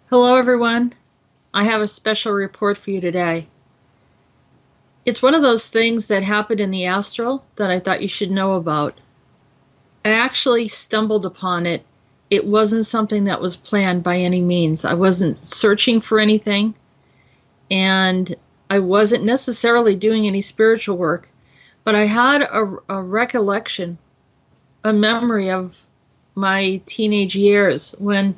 Hello, everyone. I have a special report for you today. It's one of those things that happened in the astral that I thought you should know about. I actually stumbled upon it. It wasn't something that was planned by any means. I wasn't searching for anything, and I wasn't necessarily doing any spiritual work, but I had a recollection, a memory of my teenage years when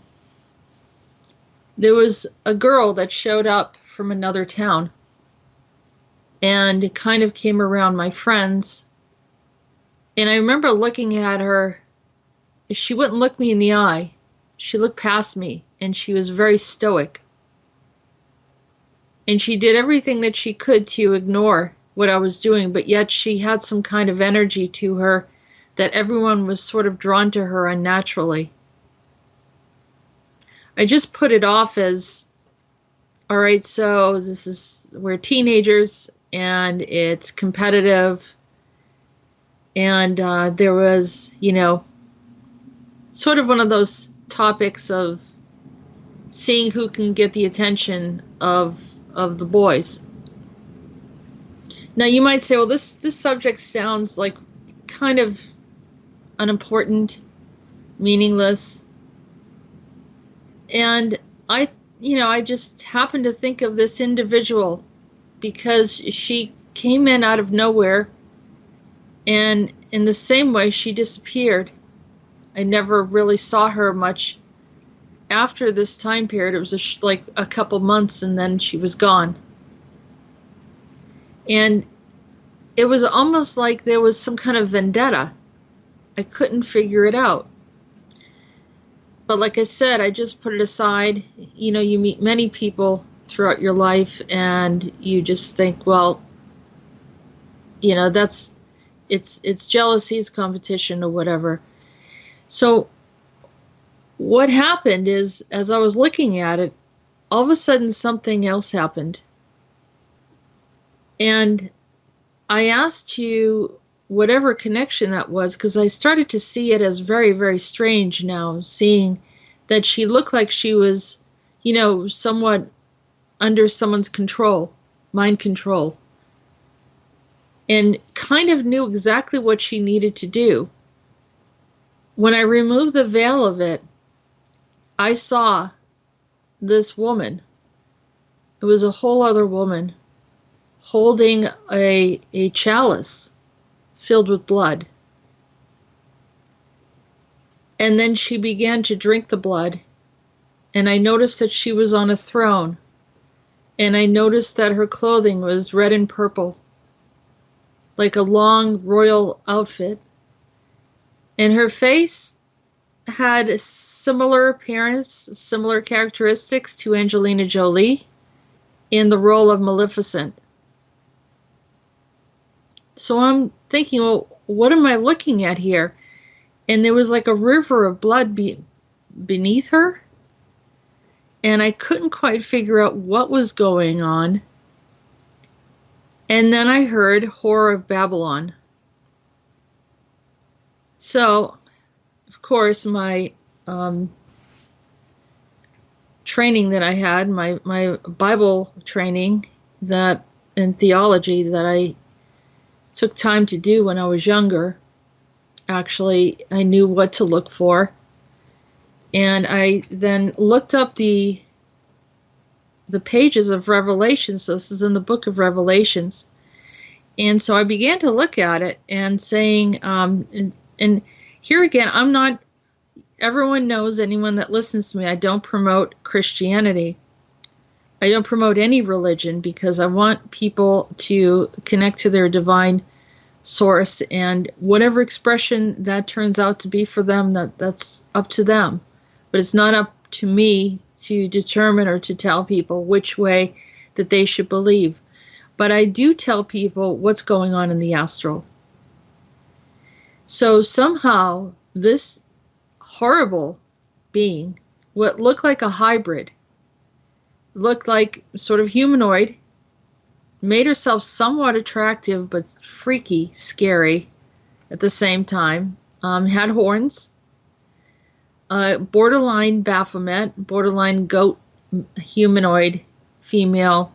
there was a girl that showed up from another town, and it kind of came around my friends. And I remember looking at her. She wouldn't look me in the eye. She looked past me, and she was very stoic. And she did everything that she could to ignore what I was doing, but yet she had some kind of energy to her that everyone was sort of drawn to her unnaturally. I just put it off as, all right, so we're teenagers and it's competitive. And there was, sort of one of those topics of seeing who can get the attention of the boys. Now you might say, well, this subject sounds like kind of unimportant, meaningless. And I just happened to think of this individual because she came in out of nowhere, and in the same way she disappeared. I never really saw her much after this time period. It was like a couple months, and then she was gone. And it was almost like there was some kind of vendetta. I couldn't figure it out. But like I said, I just put it aside. You meet many people throughout your life, and you just think, well, it's jealousy, it's competition, or whatever. So what happened is, as I was looking at it, all of a sudden something else happened. And I asked you whatever connection that was, because I started to see it as very, very strange now, seeing that she looked like she was, somewhat under someone's control, mind control, and kind of knew exactly what she needed to do. When I removed the veil of it, I saw this woman. It was a whole other woman holding a chalice filled with blood. And then she began to drink the blood, and I noticed that she was on a throne, and I noticed that her clothing was red and purple, like a long royal outfit, and her face had a similar appearance, similar characteristics to Angelina Jolie in the role of Maleficent. So I'm thinking, well, what am I looking at here? And there was like a river of blood beneath her, and I couldn't quite figure out what was going on. And then I heard Whore of Babylon. So, of course, my training that I had, my Bible training and theology that I took time to do when I was younger, actually, I knew what to look for. And I then looked up the pages of Revelation. So this is in the book of Revelations. And so I began to look at it and saying, and here again, everyone knows, anyone that listens to me, I don't promote Christianity. I don't promote any religion, because I want people to connect to their divine source, and whatever expression that turns out to be for them, that's up to them. But it's not up to me to determine or to tell people which way that they should believe. But I do tell people what's going on in the astral. So somehow this horrible being, what looked like a hybrid, looked like sort of humanoid, made herself somewhat attractive but freaky, scary at the same time, had horns, borderline Baphomet, borderline goat humanoid, female,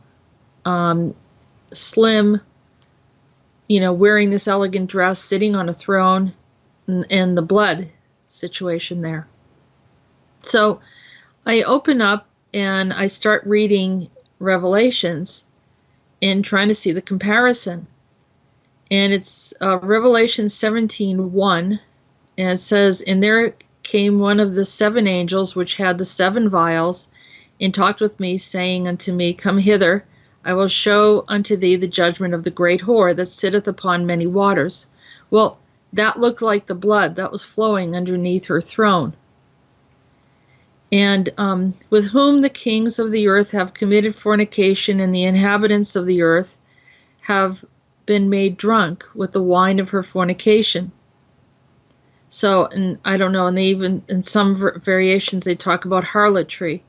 slim, wearing this elegant dress, sitting on a throne, and the blood situation there. So I open up and I start reading Revelations and trying to see the comparison. And it's Revelation 17:1, and it says, "And there came one of the 7 angels which had the 7 vials, and talked with me, saying unto me, Come hither, I will show unto thee the judgment of the great whore that sitteth upon many waters." Well, that looked like the blood that was flowing underneath her throne. "And with whom the kings of the earth have committed fornication, and the inhabitants of the earth have been made drunk with the wine of her fornication." So, and I don't know, and they even, in some variations, they talk about harlotry.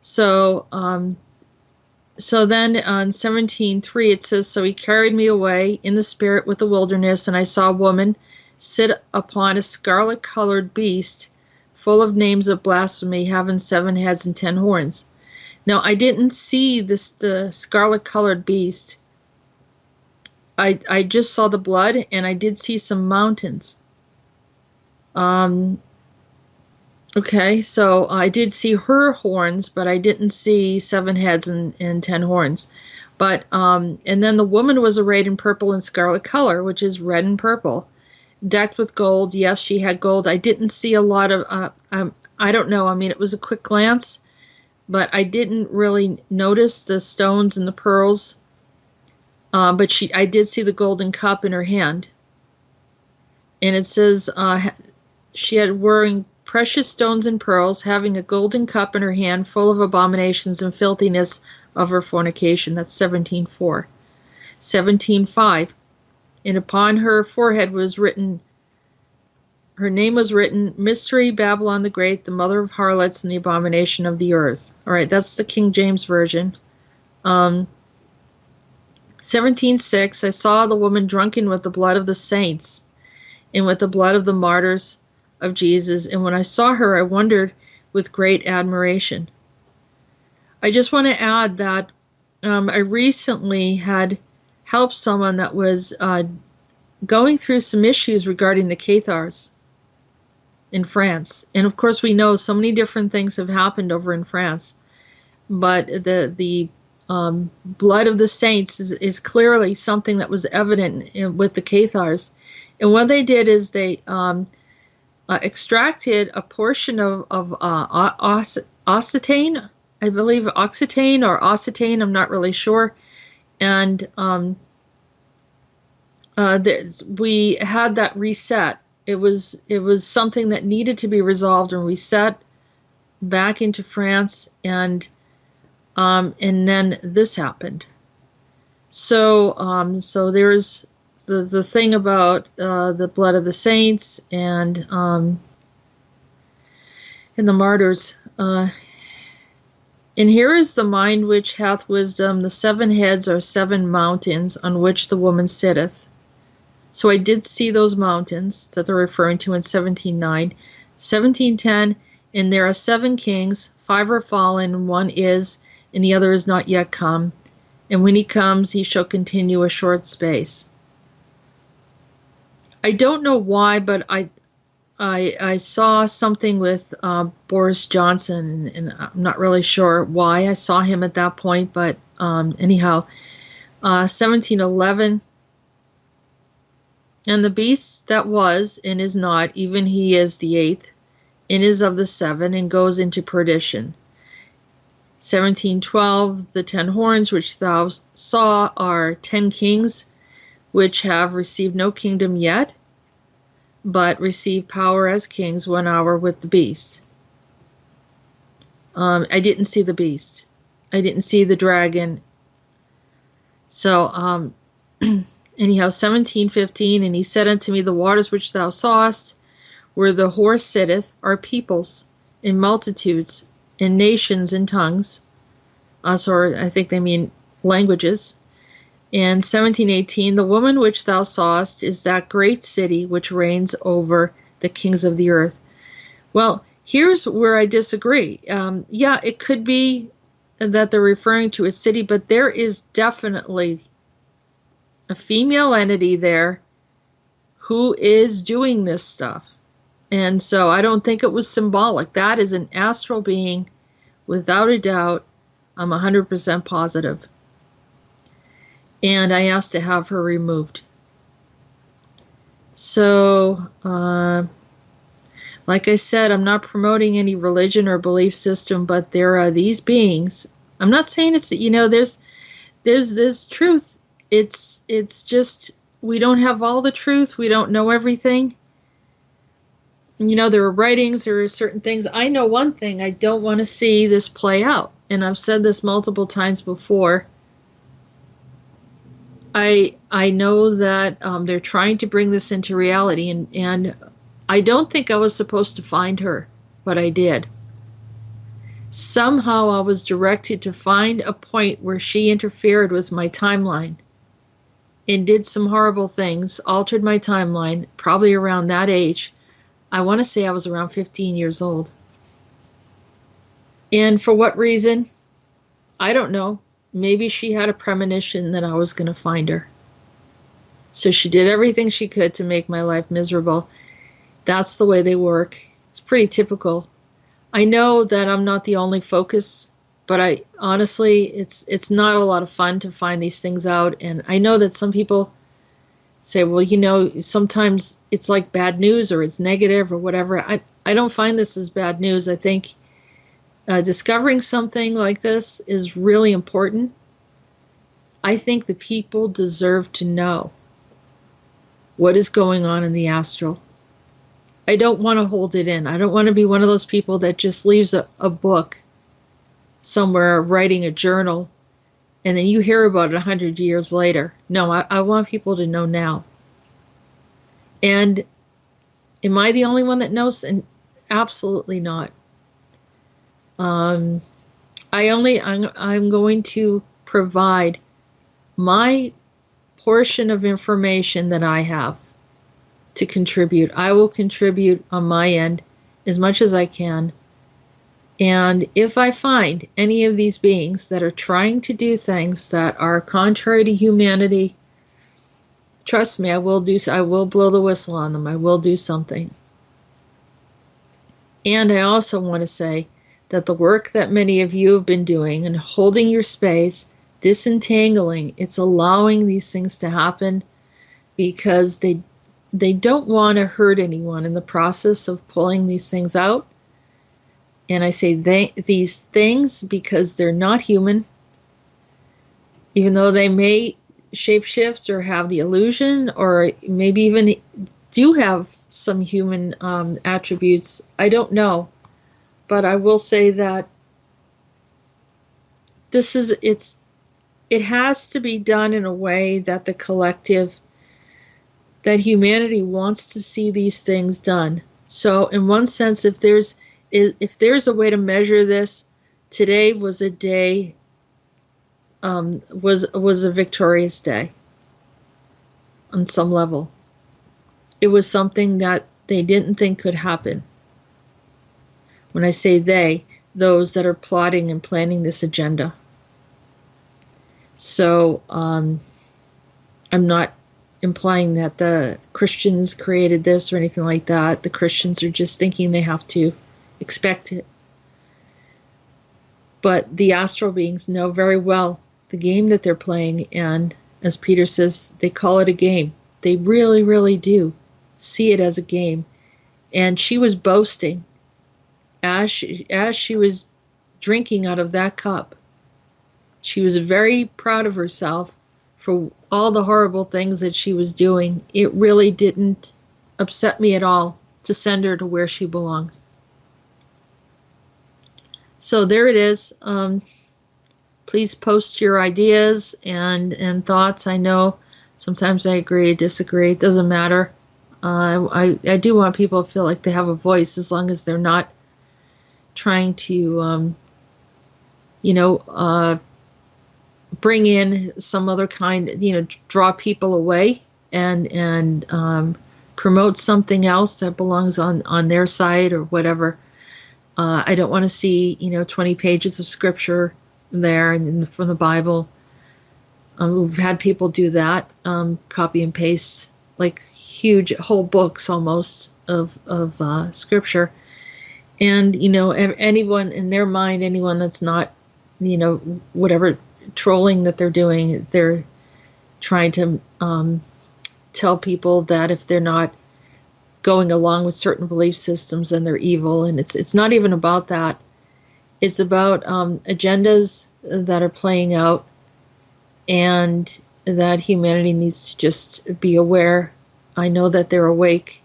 So, then on 17:3 it says, "So he carried me away in the spirit with the wilderness, and I saw a woman sit upon a scarlet-colored beast, full of names of blasphemy, having 7 heads and 10 horns." Now, I didn't see the scarlet-colored beast. I just saw the blood, and I did see some mountains. Okay, so I did see her horns, but I didn't see 7 heads and 10 horns. But, and then the woman was arrayed in purple and scarlet color, which is red and purple, decked with gold. Yes, she had gold. I didn't see a lot of, I don't know, I mean, it was a quick glance, but I didn't really notice the stones and the pearls. But I did see the golden cup in her hand. And it says, she had wearing precious stones and pearls, having a golden cup in her hand, full of abominations and filthiness of her fornication. That's 17:4. 17:5. And upon her forehead was written, her name was written, Mystery, Babylon the Great, the mother of harlots and the abomination of the earth. All right, that's the King James Version. 17:6. I saw the woman drunken with the blood of the saints and with the blood of the martyrs of Jesus, and when I saw her, I wondered with great admiration. I just want to add that I recently had helped someone that was going through some issues regarding the Cathars in France. And of course, we know so many different things have happened over in France, but the blood of the saints is clearly something that was evident with the Cathars. And what they did is they extracted a portion of octane, I believe, Occitane or Occitane, I'm not really sure. And we had that reset. It was something that needed to be resolved and reset back into France, and then this happened. So there's the thing about the blood of the saints and the martyrs. And here is the mind which hath wisdom. The 7 heads are 7 mountains on which the woman sitteth. So I did see those mountains that they're referring to in 17:9. 17:10, and there are 7 kings, 5 are fallen, 1 is, and the other is not yet come. And when he comes, he shall continue a short space. I don't know why, but I saw something with Boris Johnson, and I'm not really sure why I saw him at that point, but anyhow, 17:11, and the beast that was and is not, even he is the 8th, and is of the 7, and goes into perdition. 17:12, the 10 horns which thou saw are 10 kings, which have received no kingdom yet, but receive power as kings 1 hour with the beast. I didn't see the beast. I didn't see the dragon. So, anyhow, 17:15, and he said unto me, the waters which thou sawest, where the horse sitteth, are peoples, and multitudes, and nations, and tongues. So I think they mean languages. And 17:18, the woman which thou sawest is that great city which reigns over the kings of the earth. Well, Here's where I disagree. Yeah, it could be that they're referring to a city, but there is definitely a female entity there who is doing this stuff. And so I don't think it was symbolic. That is an astral being, without a doubt. I'm 100% positive. And I asked to have her removed. So, like I said, I'm not promoting any religion or belief system, but there are these beings. I'm not saying it's, there's this truth. It's just, we don't have all the truth. We don't know everything. There are writings, there are certain things. I know one thing, I don't want to see this play out. And I've said this multiple times before. I know that they're trying to bring this into reality, and I don't think I was supposed to find her, but I did. Somehow I was directed to find a point where she interfered with my timeline and did some horrible things, altered my timeline, probably around that age. I want to say I was around 15 years old. And for what reason? I don't know. Maybe she had a premonition that I was going to find her. So she did everything she could to make my life miserable. That's the way they work. It's pretty typical. I know that I'm not the only focus, but I honestly, it's not a lot of fun to find these things out. And I know that some people say, well, sometimes it's like bad news or it's negative or whatever. I don't find this as bad news. I think discovering something like this is really important. I think the people deserve to know what is going on in the astral. I don't want to hold it in. I don't want to be one of those people that just leaves a book somewhere, writing a journal, and then you hear about it 100 years later. No, I want people to know now. And am I the only one that knows? And absolutely not. I'm going to provide my portion of information that I have to contribute. I will contribute on my end as much as I can. And if I find any of these beings that are trying to do things that are contrary to humanity, trust me, I will blow the whistle on them. I will do something. And I also want to say that the work that many of you have been doing and holding your space, disentangling, it's allowing these things to happen because they don't want to hurt anyone in the process of pulling these things out. And I say these things because they're not human, even though they may shapeshift or have the illusion or maybe even do have some human attributes. I don't know. But I will say that it has to be done in a way that the collective, that humanity wants to see these things done. So in one sense, if there's a way to measure this, today was a day, was a victorious day on some level. It was something that they didn't think could happen. When I say they, those that are plotting and planning this agenda. So I'm not implying that the Christians created this or anything like that. The Christians are just thinking they have to expect it. But the astral beings know very well the game that they're playing, and as Peter says, they call it a game. They really, really do see it as a game. And she was boasting as she was drinking out of that cup. She was very proud of herself for all the horrible things that she was doing. It really didn't upset me at all to send her to where she belonged. So there it is. Please post your ideas and thoughts. I know sometimes I agree, disagree. It doesn't matter. I do want people to feel like they have a voice, as long as they're not trying to, bring in some other kind, draw people away and promote something else that belongs on their side or whatever. I don't want to see, 20 pages of scripture there and from the Bible. We've had people do that, copy and paste, like huge whole books almost of scripture. And, anyone in their mind, anyone that's not, whatever trolling that they're doing, they're trying to tell people that if they're not going along with certain belief systems, then they're evil. And it's not even about that. It's about agendas that are playing out, and that humanity needs to just be aware. I know that they're awake,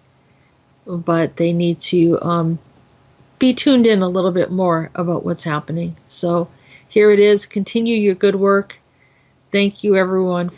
but they need to be tuned in a little bit more about what's happening. So here it is. Continue your good work. Thank you, everyone.